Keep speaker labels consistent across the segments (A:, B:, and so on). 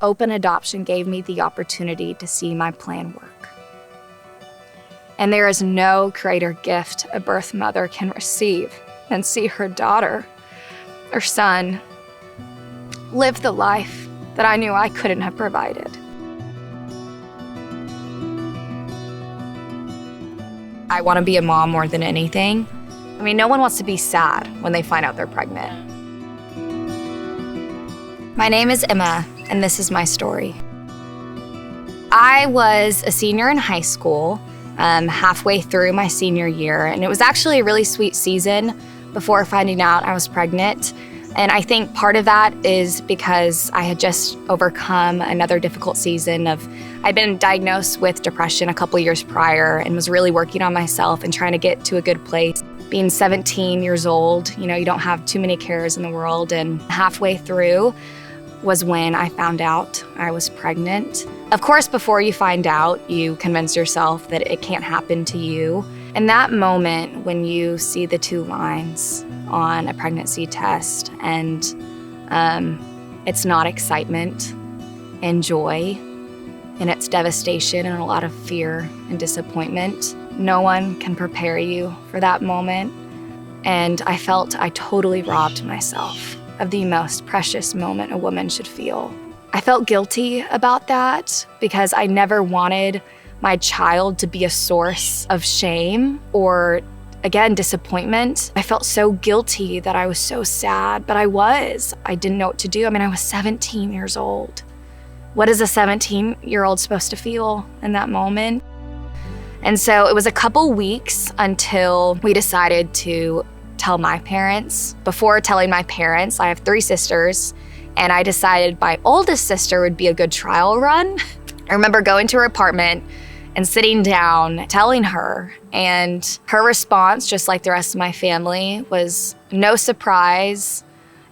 A: Open adoption gave me the opportunity to see my plan work. And there is no greater gift a birth mother can receive than see her daughter or son live the life that I knew I couldn't have provided. I want to be a mom more than anything. I mean, no one wants to be sad when they find out they're pregnant. My name is Emma, and this is my story. I was a senior in high school, halfway through my senior year, and it was actually a really sweet season before finding out I was pregnant. And I think part of that is because I had just overcome another difficult season I'd been diagnosed with depression a couple years prior and was really working on myself and trying to get to a good place. Being 17 years old, you don't have too many cares in the world, and halfway through was when I found out I was pregnant. Of course, before you find out, you convince yourself that it can't happen to you. In that moment, when you see the 2 lines on a pregnancy test and it's not excitement and joy, and it's devastation and a lot of fear and disappointment, no one can prepare you for that moment. And I felt I totally robbed myself of the most precious moment a woman should feel. I felt guilty about that because I never wanted my child to be a source of shame or, again, disappointment. I felt so guilty that I was so sad, but I didn't know what to do. I mean, I was 17 years old. What is a 17-year-old supposed to feel in that moment? And so it was a couple weeks until we decided to tell my parents. Before telling my parents, I have 3 sisters, and I decided my oldest sister would be a good trial run. I remember going to her apartment and sitting down, telling her, and her response, just like the rest of my family, was no surprise,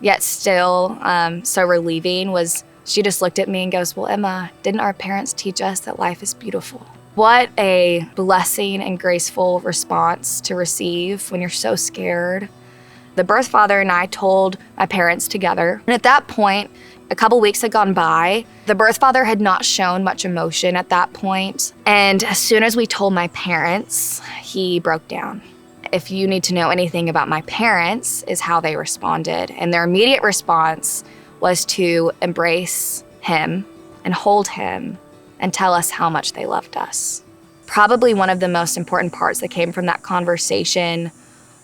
A: yet still so relieving, was she just looked at me and goes, "Well, Emma, didn't our parents teach us that life is beautiful?" What a blessing and graceful response to receive when you're so scared. The birth father and I told my parents together. And at that point, a couple weeks had gone by. The birth father had not shown much emotion at that point. And as soon as we told my parents, he broke down. If you need to know anything about my parents, is how they responded. And their immediate response was to embrace him and hold him and tell us how much they loved us. Probably one of the most important parts that came from that conversation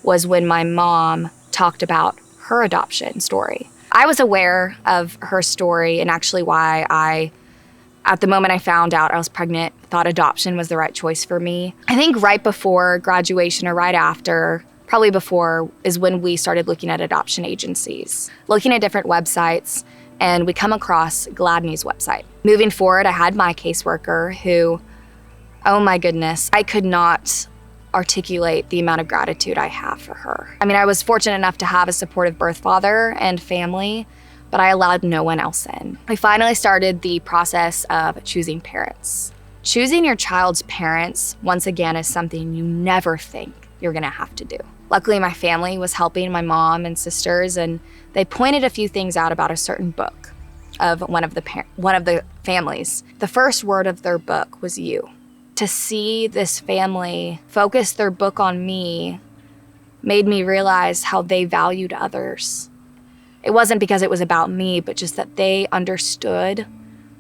A: was when my mom talked about her adoption story. I was aware of her story and actually why at the moment I found out I was pregnant, thought adoption was the right choice for me. I think right before graduation or right after, probably before, is when we started looking at adoption agencies, looking at different websites, and we come across Gladney's website. Moving forward, I had my caseworker who, oh my goodness, I could not articulate the amount of gratitude I have for her. I mean, I was fortunate enough to have a supportive birth father and family, but I allowed no one else in. We finally started the process of choosing parents. Choosing your child's parents, once again, is something you never think you're gonna have to do. Luckily, my family was helping, my mom and sisters, and they pointed a few things out about a certain book of one of the families. The first word of their book was you. To see this family focus their book on me made me realize how they valued others. It wasn't because it was about me, but just that they understood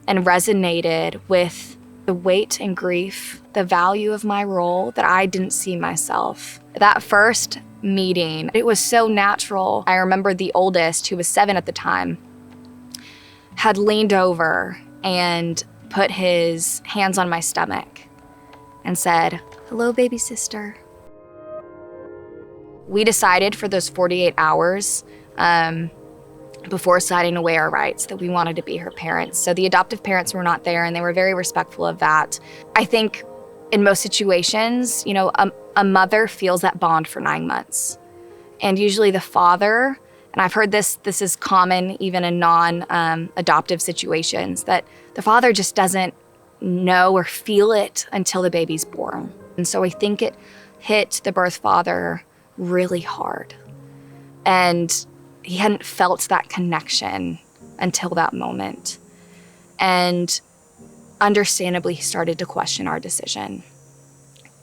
A: and resonated with the weight and grief, the value of my role that I didn't see myself. That first meeting, it was so natural. I remember the oldest, who was 7 at the time, had leaned over and put his hands on my stomach and said, "Hello, baby sister." We decided for those 48 hours before signing away our rights that we wanted to be her parents. So the adoptive parents were not there, and they were very respectful of that. I think in most situations, a mother feels that bond for 9 months. And usually the father, and I've heard this is common even in non-adoptive situations, that the father just doesn't know or feel it until the baby's born. And so I think it hit the birth father really hard. And he hadn't felt that connection until that moment. And understandably, he started to question our decision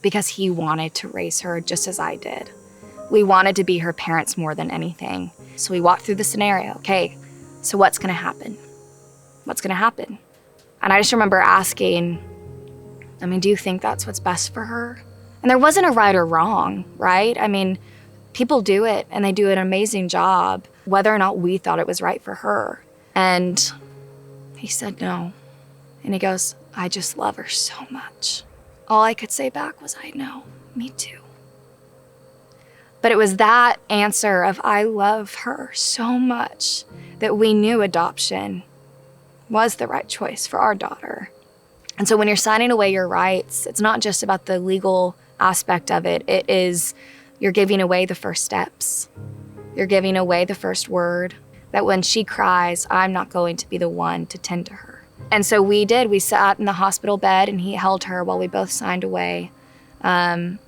A: because he wanted to raise her just as I did. We wanted to be her parents more than anything. So we walked through the scenario. Okay, so what's gonna happen? What's gonna happen? And I just remember asking, do you think that's what's best for her? And there wasn't a right or wrong, right? People do it and they do an amazing job, whether or not we thought it was right for her. And he said no. And he goes, I just love her so much. All I could say back was, I know, me too. But it was that answer of I love her so much that we knew adoption was the right choice for our daughter. And so when you're signing away your rights, it's not just about the legal aspect of it. It is, you're giving away the first steps. You're giving away the first word, that when she cries, I'm not going to be the one to tend to her. And so we did. We sat in the hospital bed and he held her while we both signed away. The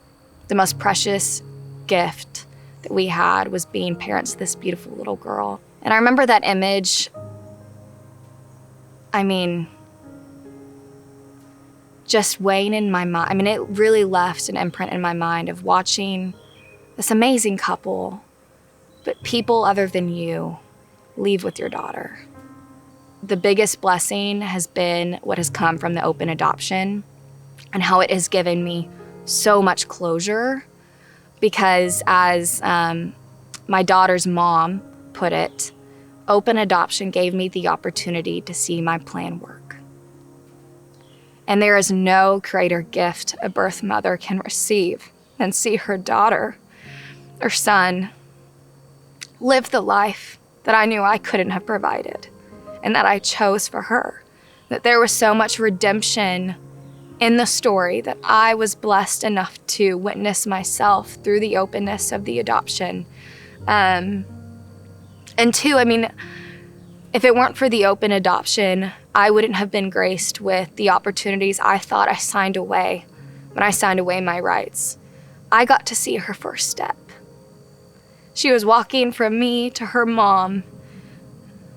A: most precious gift that we had was being parents to this beautiful little girl. And I remember that image, just weighing in my mind. It really left an imprint in my mind of watching this amazing couple, but people other than you leave with your daughter. The biggest blessing has been what has come from the open adoption and how it has given me so much closure, because as my daughter's mom put it, open adoption gave me the opportunity to see my plan work. And there is no greater gift a birth mother can receive than see her daughter or son live the life that I knew I couldn't have provided and that I chose for her. That there was so much redemption in the story that I was blessed enough to witness myself through the openness of the adoption. And two, if it weren't for the open adoption, I wouldn't have been graced with the opportunities I thought I signed away when I signed away my rights. I got to see her first step. She was walking from me to her mom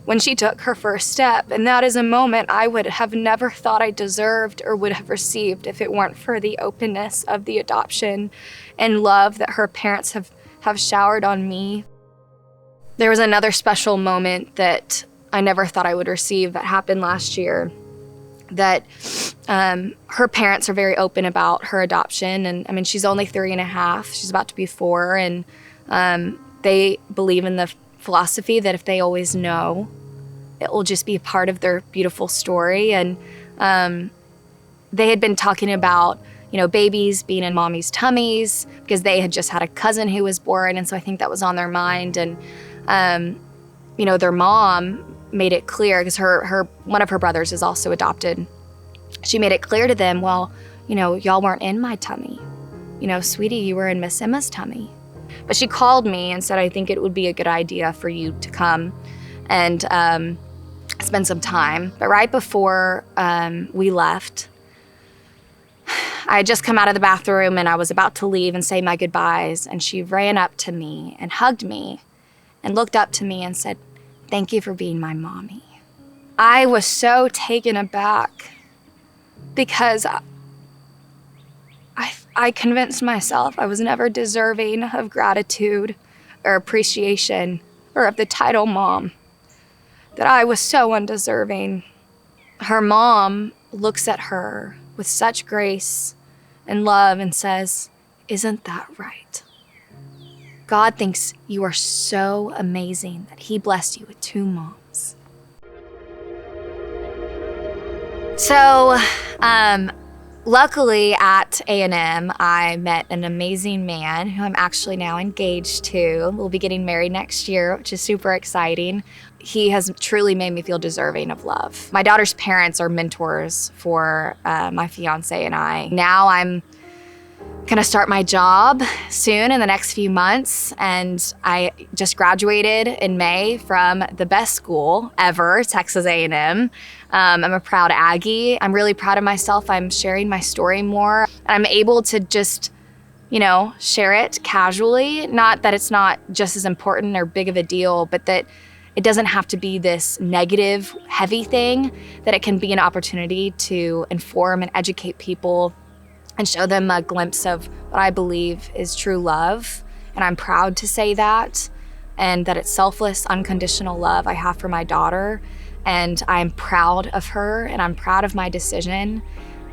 A: when she took her first step, and that is a moment I would have never thought I deserved or would have received if it weren't for the openness of the adoption and love that her parents have showered on me. There was another special moment that I never thought I would receive that happened last year, that her parents are very open about her adoption. And she's only 3.5, she's about to be 4. And they believe in the philosophy that if they always know, it will just be a part of their beautiful story. And they had been talking about, babies being in mommy's tummies because they had just had a cousin who was born. And so I think that was on their mind. And, their mom made it clear, because her one of her brothers is also adopted. She made it clear to them, well, y'all weren't in my tummy. Sweetie, you were in Miss Emma's tummy. But she called me and said, I think it would be a good idea for you to come and spend some time. But right before we left, I had just come out of the bathroom and I was about to leave and say my goodbyes. And she ran up to me and hugged me and looked up to me and said, thank you for being my mommy. I was so taken aback because I convinced myself I was never deserving of gratitude or appreciation or of the title mom, that I was so undeserving. Her mom looks at her with such grace and love and says, isn't that right? God thinks you are so amazing that he blessed you with 2 moms. So, luckily at A&M, I met an amazing man who I'm actually now engaged to. We'll be getting married next year, which is super exciting. He has truly made me feel deserving of love. My daughter's parents are mentors for my fiance and I. Now I'm gonna start my job soon in the next few months, and I just graduated in May from the best school ever, Texas A&M. I'm a proud Aggie. I'm really proud of myself. I'm sharing my story more, and I'm able to just, share it casually. Not that it's not just as important or big of a deal, but that it doesn't have to be this negative, heavy thing, that it can be an opportunity to inform and educate people and show them a glimpse of what I believe is true love. And I'm proud to say that, and that it's selfless, unconditional love I have for my daughter. And I'm proud of her, and I'm proud of my decision.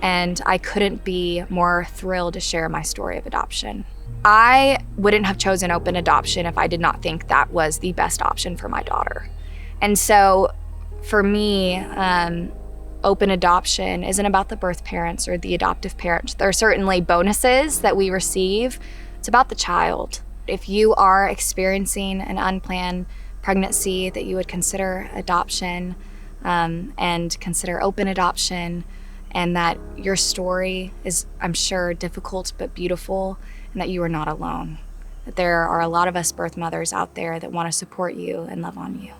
A: And I couldn't be more thrilled to share my story of adoption. I wouldn't have chosen open adoption if I did not think that was the best option for my daughter. And so for me, open adoption isn't about the birth parents or the adoptive parents. There are certainly bonuses that we receive. It's about the child. If you are experiencing an unplanned pregnancy, that you would consider adoption and consider open adoption, and that your story is, I'm sure, difficult but beautiful, and that you are not alone. That there are a lot of us birth mothers out there that want to support you and love on you.